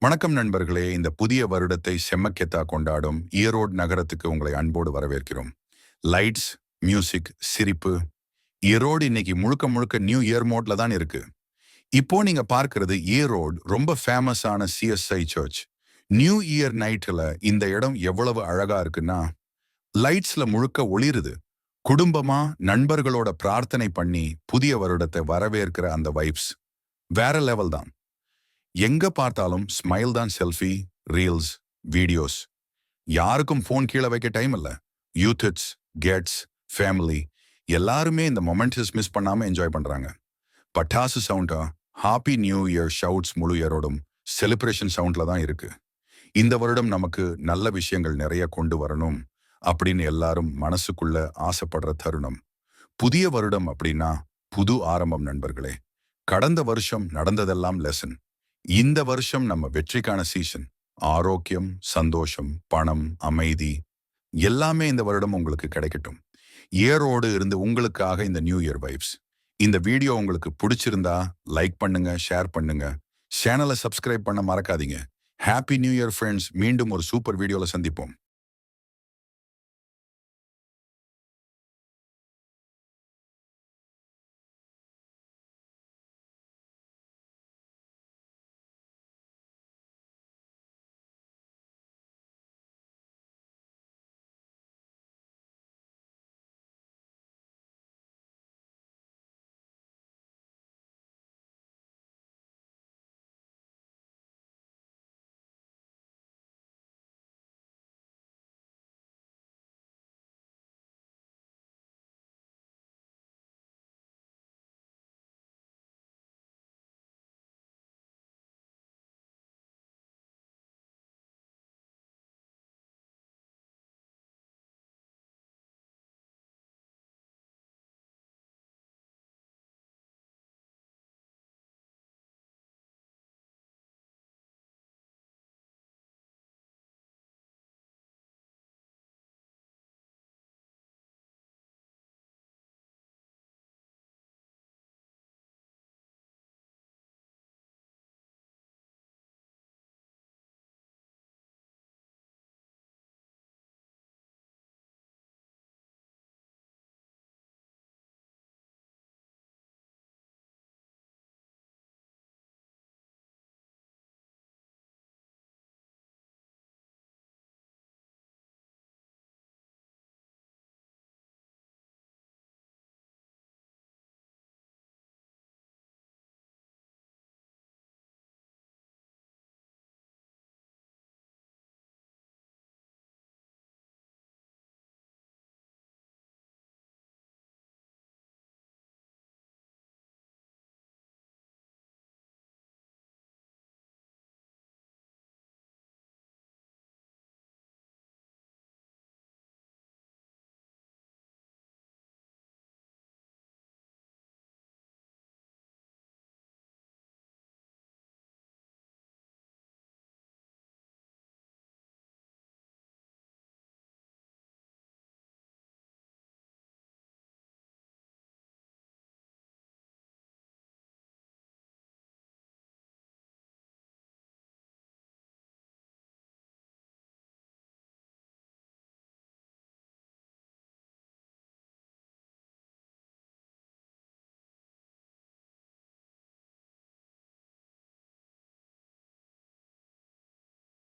வணக்கம் நண்பர்களே. இந்த புதிய வருடத்தை செம்மக்கெத்தா கொண்டாடும் ஈரோடு நகரத்துக்கு உங்களை அன்போடு வரவேற்கிறோம். லைட்ஸ், மியூசிக், சிரிப்பு. ஈரோடு இன்னைக்கு முழுக்க முழுக்க நியூ இயர் மோட்ல தான் இருக்கு. இப்போ நீங்க பார்க்கிறது ஈரோடு ரொம்ப ஃபேமஸான சிஎஸ்ஐ சர்ச். நியூ இயர் நைட்ல இந்த இடம் எவ்வளவு அழகா இருக்குன்னா, லைட்ஸ்ல முழுக்க ஒளிருது. குடும்பமா நண்பர்களோட பிரார்த்தனை பண்ணி புதிய வருடத்தை வரவேற்கிற அந்த வைப்ஸ் வேற லெவல் தான். எங்க பார்த்தாலும் ஸ்மைல் தான். Selfie, reels, videos. யாருக்கும் ஃபோன் கீழே வைக்க டைம் இல்ல. யூத்ஸ், கெட்ஸ், ஃபேமிலி எல்லாருமே இந்த மொமெண்ட்ஸ் மிஸ் பண்ணாம என்ஜாய் பண்றாங்க. பட்டாசு சவுண்டா, ஹாப்பி நியூ இயர் ஷவுட்ஸ் முழு இயரோடும் செலிப்ரேஷன் சவுண்ட்ல தான் இருக்கு. இந்த வருடம் நமக்கு நல்ல விஷயங்கள் நிறைய கொண்டு வரணும் அப்படின்னு எல்லாரும் மனசுக்குள்ள ஆசைப்படுற தருணம். புதிய வருடம் அப்படின்னா புது ஆரம்பம் நண்பர்களே. கடந்த வருஷம் நடந்ததெல்லாம் லெசன். இந்த வருஷம் நம்ம வெற்றிக்கான சீசன். ஆரோக்கியம், சந்தோஷம், பணம், அமைதி எல்லாமே இந்த வருடம் உங்களுக்கு கிடைக்கட்டும். இயரோடு இருந்து உங்களுக்காக இந்த நியூ இயர் வைப்ஸ். இந்த வீடியோ உங்களுக்கு பிடிச்சிருந்தா லைக் பண்ணுங்க, ஷேர் பண்ணுங்க, சேனலை சப்ஸ்கிரைப் பண்ண மறக்காதீங்க. Happy new year friends. மீண்டும் ஒரு சூப்பர் வீடியோல சந்திப்போம்.